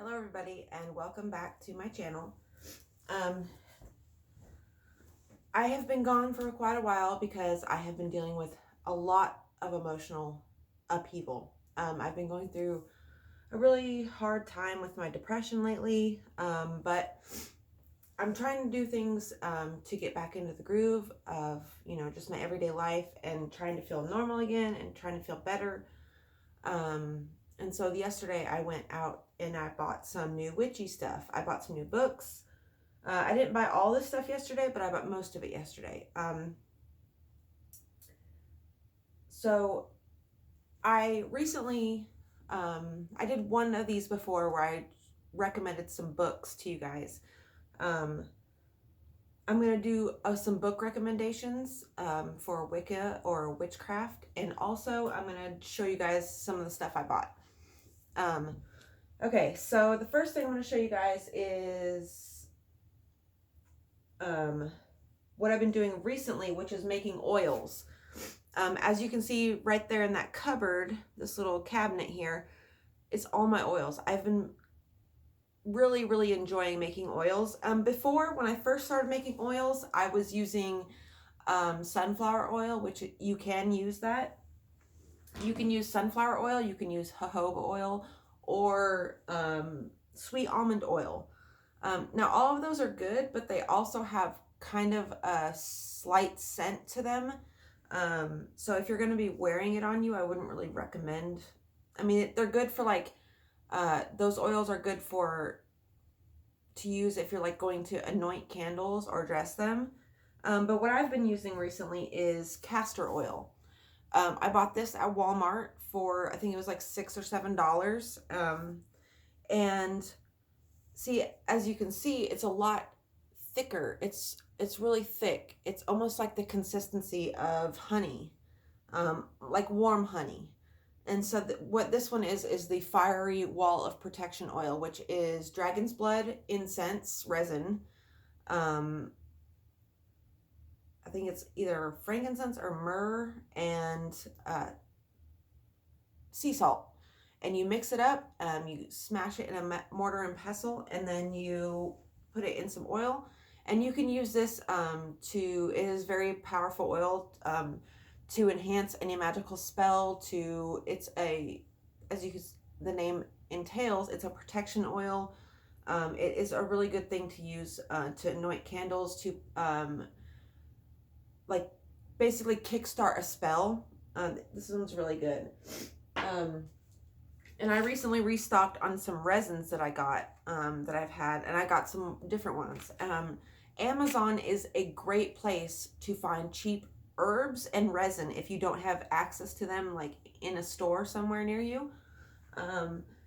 Hello everybody and welcome back to my channel. I have been gone for quite a while because I have been dealing with a lot of emotional upheaval. I've been going through a really hard time with my depression lately, but I'm trying to do things to get back into the groove of, just my everyday life and trying to feel normal again and trying to feel better. And so yesterday I went out and I bought some new witchy stuff. I bought some new books. I didn't buy all this stuff yesterday, but I bought most of it yesterday. So I recently, I did one of these before where I recommended some books to you guys. I'm going to do some book recommendations for Wicca or witchcraft. And also I'm going to show you guys some of the stuff I bought. Okay, so the first thing I'm going to show you guys is what I've been doing recently, which is making oils. As you can see right there in that cupboard, this little cabinet here, it's all my oils. I've been really enjoying making oils. Before, when I first started making oils, I was using sunflower oil, which you can use that. You can use sunflower oil, you can use jojoba oil, or sweet almond oil. Now, all of those are good, but they also have kind of a slight scent to them. So if you're going to be wearing it on you, I wouldn't really recommend. I mean, they're good for like, those oils are good to use if you're like going to anoint candles or dress them. But what I've been using recently is castor oil. I bought this at Walmart for, I think it was like $6 or $7. And see, as you can see, it's a lot thicker. It's really thick. It's almost like the consistency of honey, like warm honey. And so what this one is the Fiery Wall of Protection oil, which is dragon's blood, incense, resin. I think it's either frankincense or myrrh and sea salt. And you mix it up, you smash it in a mortar and pestle, and then you put it in some oil. And you can use this it is very powerful oil to enhance any magical spell. The name entails, it's a protection oil. It is a really good thing to use to anoint candles, to like basically kickstart a spell. This one's really good. And I recently restocked on some resins that I got, that I've had, and I got some different ones. Amazon is a great place to find cheap herbs and resin if you don't have access to them, like in a store somewhere near you.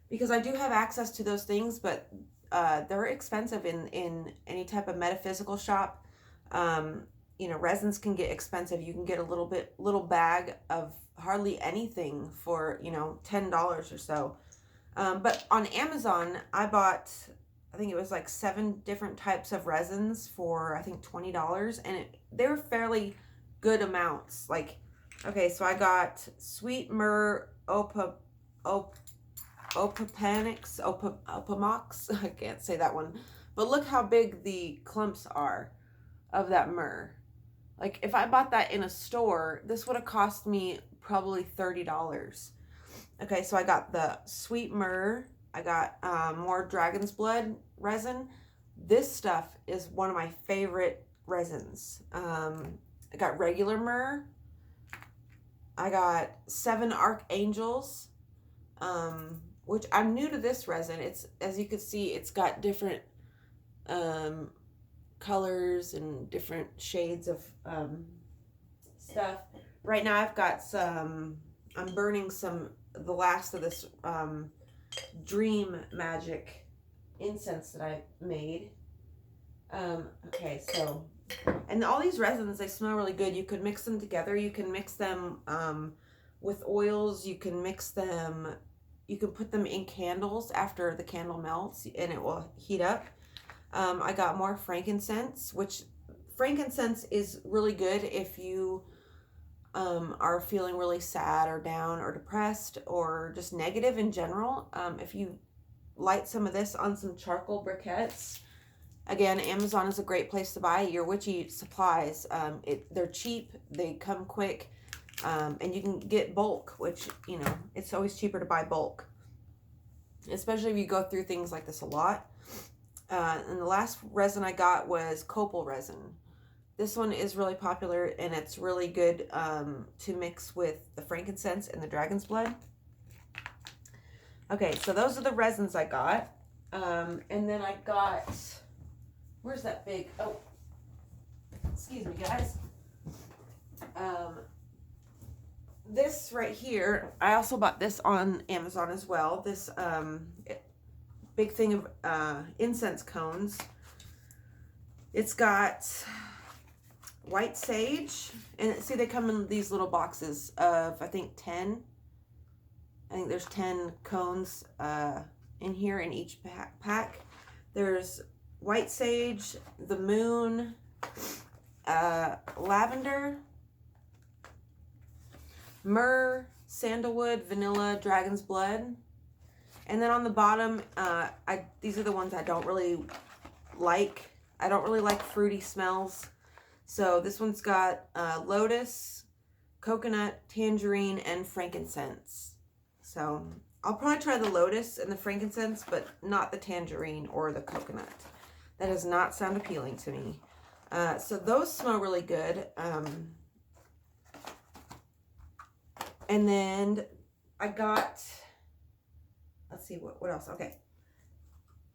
Because I do have access to those things, but they're expensive in any type of metaphysical shop. Resins can get expensive. You can get a little bag of hardly anything for, $10 or so. But on Amazon, I bought, I think it was like 7 different types of resins for, I think, $20. And they were fairly good amounts. Like, okay, so I got sweet myrrh opamox. I can't say that one. But look how big the clumps are of that myrrh. Like, if I bought that in a store, this would have cost me probably $30. Okay, so I got the sweet myrrh. I got more dragon's blood resin. This stuff is one of my favorite resins. I got regular myrrh. I got 7 archangels, which I'm new to this resin. It's, as you can see, it's got different colors and different shades of stuff. Right now I've got I'm burning the last of this dream magic incense that I made. Okay, so, and all these resins, they smell really good. You could mix them together. You can mix them with oils. You can mix them, you can put them in candles after the candle melts and it will heat up. I got more frankincense, which frankincense is really good if you are feeling really sad or down or depressed or just negative in general. If you light some of this on some charcoal briquettes. Again, Amazon is a great place to buy your witchy supplies. They're cheap, they come quick, and you can get bulk, which, you know, it's always cheaper to buy bulk, especially if you go through things like this a lot. And the last resin I got was copal resin. This one is really popular, and it's really good to mix with the frankincense and the dragon's blood. Okay, so those are the resins I got. And then I got, where's that big, oh, excuse me, guys. This right here, I also bought this on Amazon as well. This big thing of incense cones. It's got white sage, and see, they come in these little boxes of, I think 10. I think there's 10 cones in here in each pack. There's white sage, the moon, lavender, myrrh, sandalwood, vanilla, dragon's blood. And then on the bottom, these are the ones I don't really like. I don't really like fruity smells. So this one's got lotus, coconut, tangerine, and frankincense. So I'll probably try the lotus and the frankincense, but not the tangerine or the coconut. That does not sound appealing to me. So those smell really good. And then I got, let's see, what else? Okay.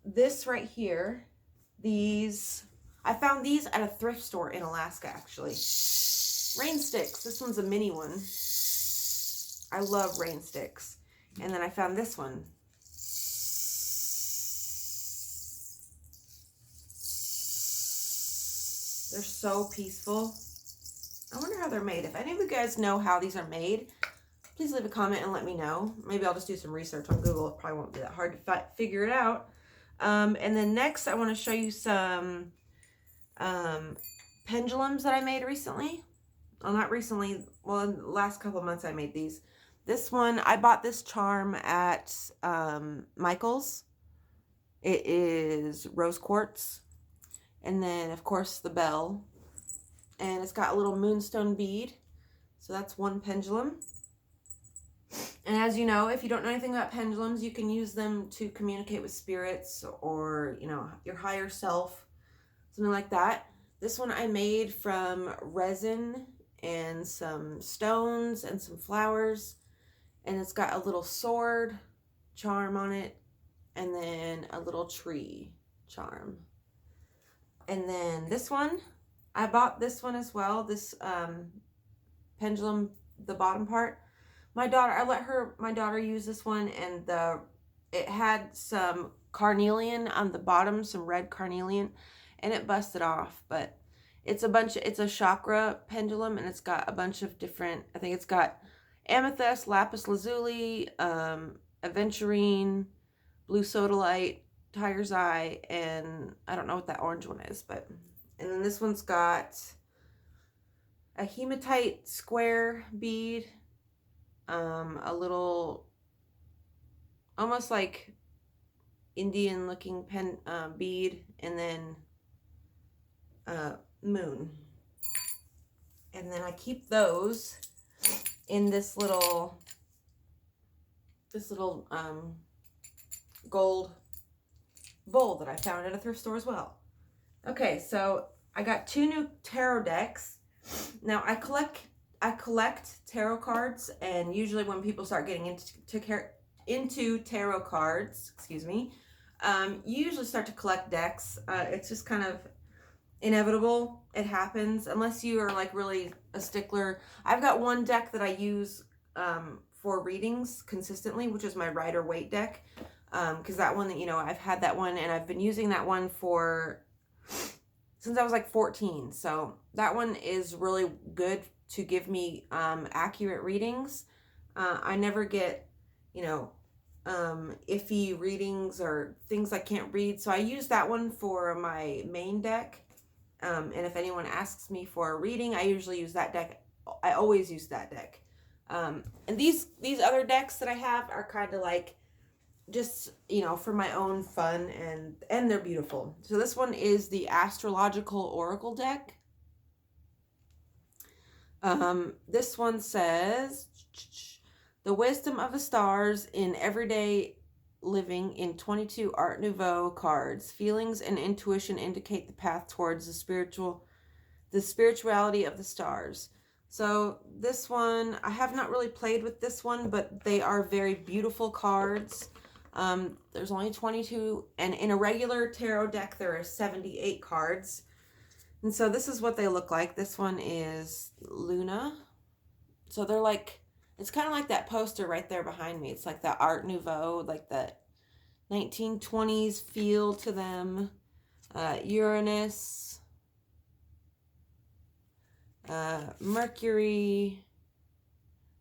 This right here, these, I found these at a thrift store in Alaska, actually. Rain sticks. This one's a mini one. I love rain sticks. And then I found this one. They're so peaceful. I wonder how they're made. If any of you guys know how these are made, please leave a comment and let me know. Maybe I'll just do some research on Google. It probably won't be that hard to figure it out. And then next, I want to show you some pendulums that I made recently. Well, not recently. Well, in the last couple of months, I made these. This one, I bought this charm at Michael's. It is rose quartz. And then, of course, the bell. And it's got a little moonstone bead. So that's one pendulum. And as you know, if you don't know anything about pendulums, you can use them to communicate with spirits or, you know, your higher self, something like that. This one I made from resin and some stones and some flowers. And it's got a little sword charm on it, and then a little tree charm. And then this one, I bought this one as well, this pendulum, the bottom part. My daughter use this one, and it had some carnelian on the bottom, some red carnelian, and it busted off. But it's a chakra pendulum, and it's got a bunch of different, I think it's got amethyst, lapis lazuli, aventurine, blue sodalite, tiger's eye, and I don't know what that orange one is, but, and then this one's got a hematite square bead, a little, almost like Indian looking bead, and then moon. And then I keep those in this little gold bowl that I found at a thrift store as well. Okay, so I got 2 new tarot decks. Now I collect tarot cards, and usually when people start getting into tarot cards, excuse me, you usually start to collect decks. It's just kind of inevitable. It happens unless you are like really a stickler. I've got one deck that I use for readings consistently, which is my Rider-Waite deck, because that one, you know, I've had that one and I've been using that one since I was like 14. So that one is really good to give me accurate readings. I never get, you know, iffy readings or things I can't read. So I use that one for my main deck. And if anyone asks me for a reading, I usually use that deck. I always use that deck. And these other decks that I have are kind of like just, you know, for my own fun, and they're beautiful. So this one is the Astrological Oracle deck. This one says, the wisdom of the stars in everyday living in 22 Art Nouveau cards. Feelings and intuition indicate the path towards the spirituality of the stars. So this one, I have not really played with this one, but they are very beautiful cards. There's only 22, and in a regular tarot deck, there are 78 cards. And so this is what they look like. This one is Luna. So they're like, it's kind of like that poster right there behind me. It's like that Art Nouveau, like that 1920s feel to them. Uranus, Mercury,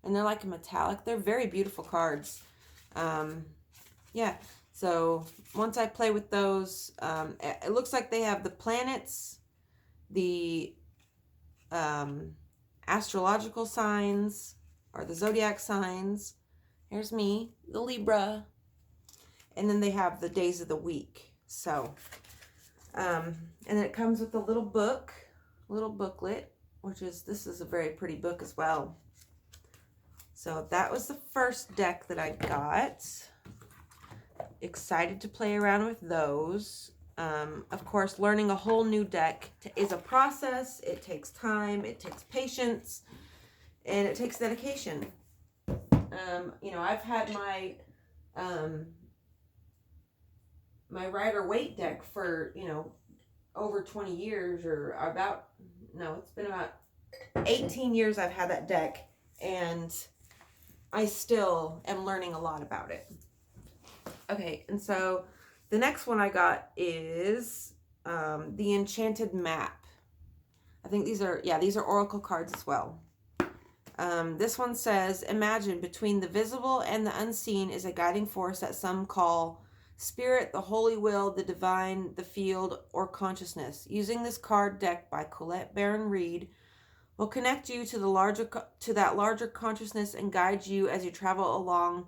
and they're like a metallic. They're very beautiful cards. Yeah, so once I play with those, it looks like they have the planets, the astrological signs, or the zodiac signs. Here's me, the Libra. And then they have the days of the week. So, and then it comes with a little booklet, this is a very pretty book as well. So that was the first deck that I got. Excited to play around with those. Of course, learning a whole new deck is a process. It takes time, it takes patience, and it takes dedication. You know, I've had my my Rider-Waite deck for, you know, over 20 years, or it's been about 18 years I've had that deck, and I still am learning a lot about it. Okay, and so the next one I got is the Enchanted Map. I think these are oracle cards as well. This one says, imagine between the visible and the unseen is a guiding force that some call spirit, the holy will, the divine, the field, or consciousness. Using this card deck by Colette Baron Reed will connect you to that larger consciousness and guide you as you travel along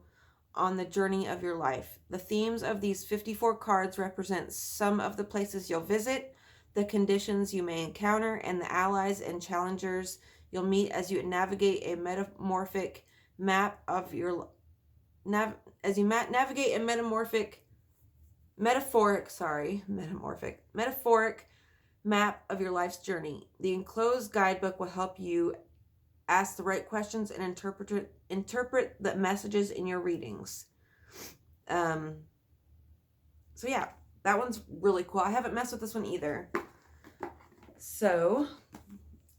on the journey of your life. The themes of these 54 cards represent some of the places you'll visit, the conditions you may encounter, and the allies and challengers you'll meet as you navigate a metamorphic map of your navigate a metamorphic map of your life's journey. The enclosed guidebook will help you ask the right questions and interpret the messages in your readings. So yeah, that one's really cool. I haven't messed with this one either. So,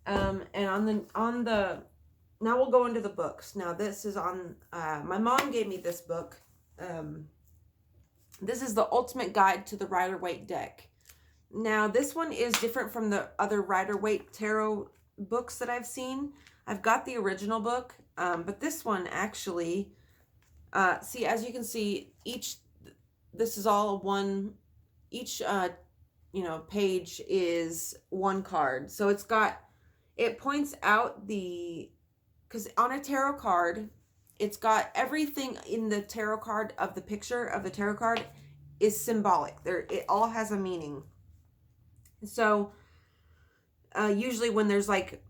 and now we'll go into the books. Now this is on, my mom gave me this book. This is the Ultimate Guide to the Rider-Waite deck. Now this one is different from the other Rider-Waite tarot books that I've seen. I've got the original book, but this one actually, see, as you can see, this is all one, each, page is one card. So it points out because on a tarot card, it's got everything in the tarot card of the picture of the tarot card is symbolic. It all has a meaning. So, usually when there's like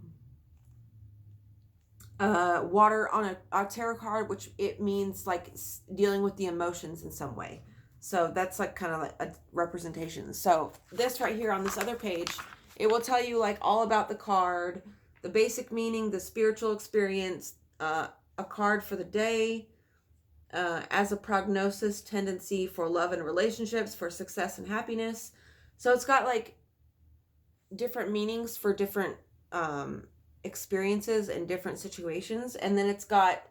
water on a tarot card, which it means like dealing with the emotions in some way. So that's like kind of like a representation. So this right here on this other page, it will tell you like all about the card, the basic meaning, the spiritual experience, a card for the day, as a prognosis tendency for love and relationships, for success and happiness. So it's got like different meanings for different experiences and different situations. And then it's got,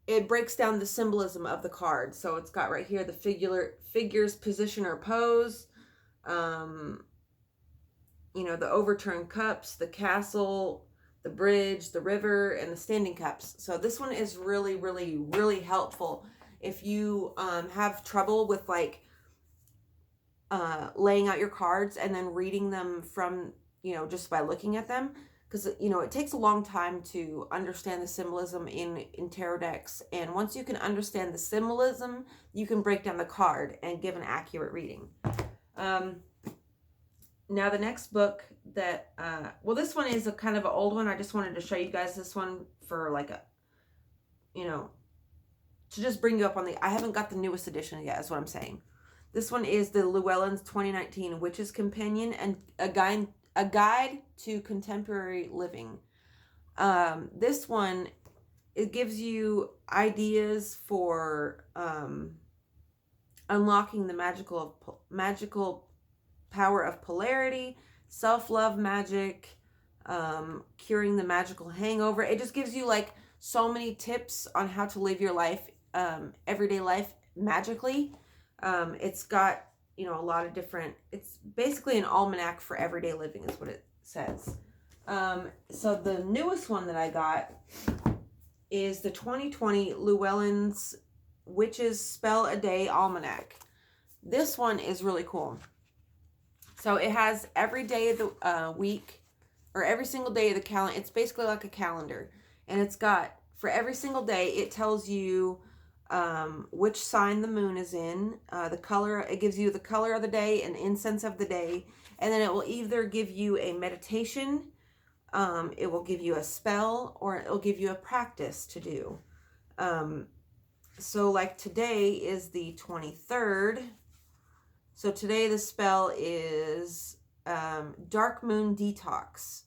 it breaks down the symbolism of the card. So it's got right here the figure's position or pose, the overturned cups, the castle, the bridge, the river, and the standing cups. So this one is really, really, really helpful if you have trouble with like laying out your cards and then reading them from, just by looking at them. because, you know, it takes a long time to understand the symbolism in tarot decks. And once you can understand the symbolism, you can break down the card and give an accurate reading. Now the next book that, well, this one is a kind of an old one. I just wanted to show you guys this one for like a, you know, to just bring you up on the, I haven't got the newest edition yet, is what I'm saying. This one is the Llewellyn's 2019 Witch's Companion and a guide to contemporary living. This one, it gives you ideas for unlocking the magical power of polarity, self-love magic, curing the magical hangover. It just gives you like so many tips on how to live your life, everyday life magically. It's got, you know, a lot of different, it's basically an almanac for everyday living is what it says. So the newest one that I got is the 2020 Llewellyn's Witches Spell a Day Almanac. This one is really cool. So it has every day of the week, or every single day of the calendar. It's basically like a calendar. And it's got, for every single day, it tells you which sign the moon is in, the color, it gives you the color of the day and incense of the day. And then it will either give you a meditation, it will give you a spell, or it will give you a practice to do. So like today is the 23rd. So today the spell is Dark Moon Detox.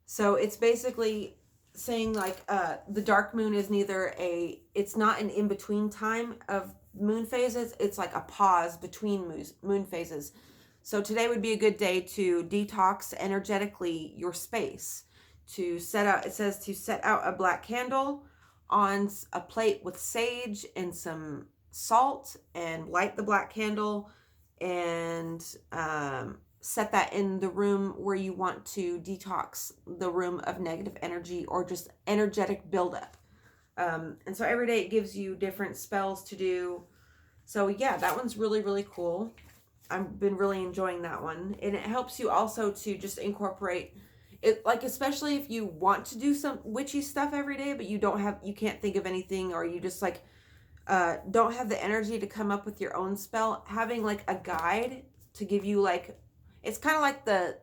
So it's basically saying like the dark moon is it's not an in-between time of moon phases. It's like a pause between moon phases. So today would be a good day to detox energetically your space. To set out, it says to set out a black candle on a plate with sage and some salt, and light the black candle and set that in the room where you want to detox the room of negative energy or just energetic buildup. And so every day it gives you different spells to do. So yeah, that one's really, really cool. I've been really enjoying that one. And it helps you also to just incorporate it, like especially if you want to do some witchy stuff every day, but you can't think of anything, or you just like don't have the energy to come up with your own spell. Having like a guide to give you like, it's kind of like the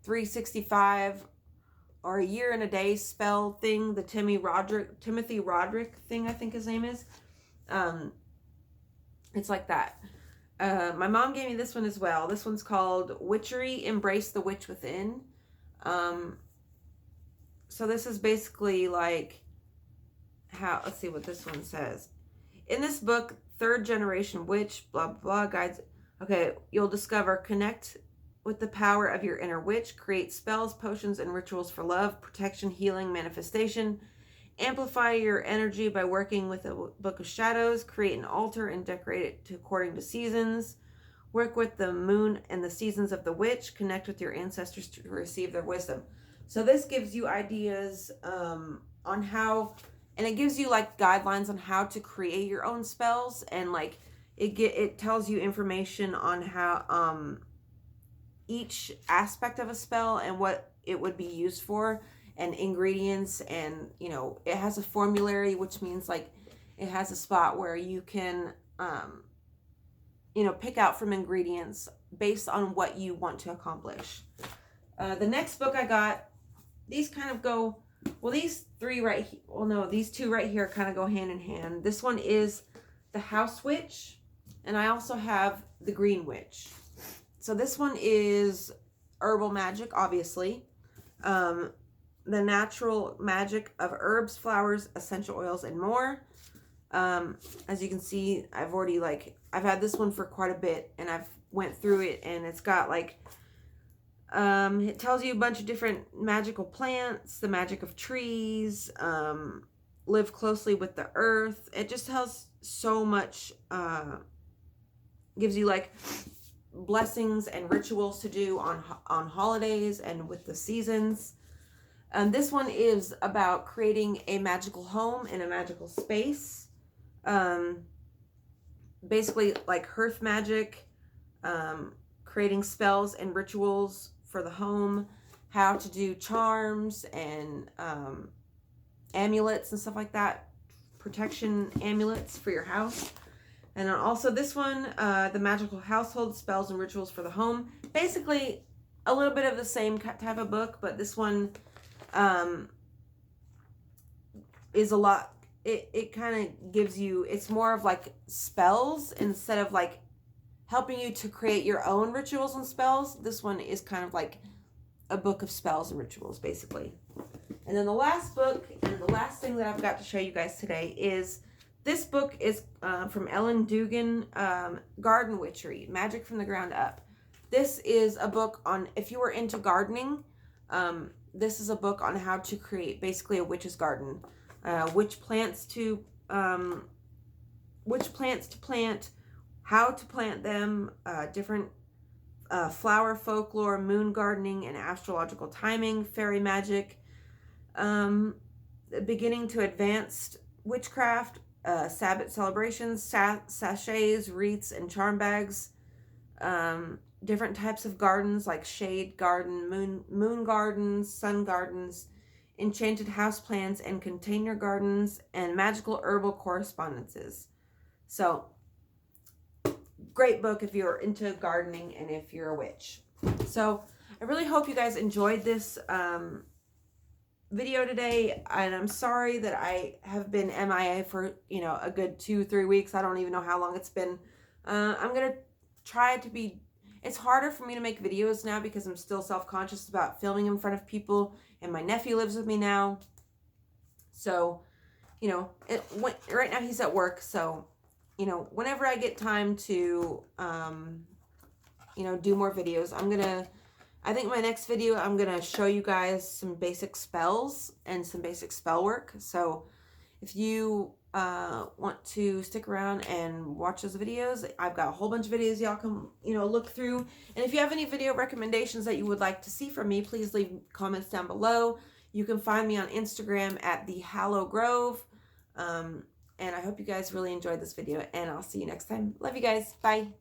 365 or a year and a day spell thing, the Timothy Roderick thing, I think his name is. It's like that. My mom gave me this one as well. This one's called Witchery, Embrace the Witch Within. So this is basically like how, let's see what this one says. In this book, third generation witch, blah, blah, guides. Okay, you'll discover, connect with the power of your inner witch, create spells, potions, and rituals for love, protection, healing, manifestation. Amplify your energy by working with a book of shadows. Create an altar and decorate it according to seasons. Work with the moon and the seasons of the witch. Connect with your ancestors to receive their wisdom. So this gives you ideas on how, and it gives you like guidelines on how to create your own spells, and like it tells you information on how each aspect of a spell and what it would be used for, and ingredients, and you know, it has a formulary, which means like it has a spot where you can you know, pick out from ingredients based on what you want to accomplish. The next book I got, these kind of go, well, these three right here, well, no, these two right here kind of go hand in hand. This one is the House Witch, and I also have the Green Witch. So this one is herbal magic, obviously. The natural magic of herbs, flowers, essential oils, and more. As you can see, I've had this one for quite a bit, and I've went through it, and it's got like, it tells you a bunch of different magical plants, the magic of trees, live closely with the earth. It just tells so much, gives you like blessings and rituals to do on holidays and with the seasons. This one is about creating a magical home in a magical space. Basically like hearth magic, creating spells and rituals for the home, how to do charms and amulets and stuff like that, protection amulets for your house. And then also this one, the magical household spells and rituals for the home. Basically a little bit of the same type of book, but this one is a lot, it kind of gives you, it's more of like spells instead of like helping you to create your own rituals and spells. This one is kind of like a book of spells and rituals, basically. And then the last book, and the last thing that I've got to show you guys today is, this book is from Ellen Dugan, Garden Witchery, Magic from the Ground Up. This is a book on, if you were into gardening, this is a book on how to create basically a witch's garden. Which plants to plant, how to plant them, different flower folklore, moon gardening, and astrological timing, fairy magic, beginning to advanced witchcraft, Sabbath celebrations, sachets, wreaths, and charm bags, different types of gardens like shade garden, moon gardens, sun gardens, enchanted houseplants and container gardens, and magical herbal correspondences. So, great book if you're into gardening and if you're a witch. So, I really hope you guys enjoyed this video today, and I'm sorry that I have been MIA for, you know, a good 2-3 weeks. I don't even know how long it's been. I'm gonna try to be, it's harder for me to make videos now because I'm still self-conscious about filming in front of people, and my nephew lives with me now. So, you know, right now he's at work, so, you know, whenever I get time to, you know, do more videos, I think my next video, I'm going to show you guys some basic spells and some basic spell work. So if you want to stick around and watch those videos, I've got a whole bunch of videos y'all can, you know, look through. And if you have any video recommendations that you would like to see from me, please leave comments down below. You can find me on Instagram at the Hallow Grove. And I hope you guys really enjoyed this video, and I'll see you next time. Love you guys. Bye.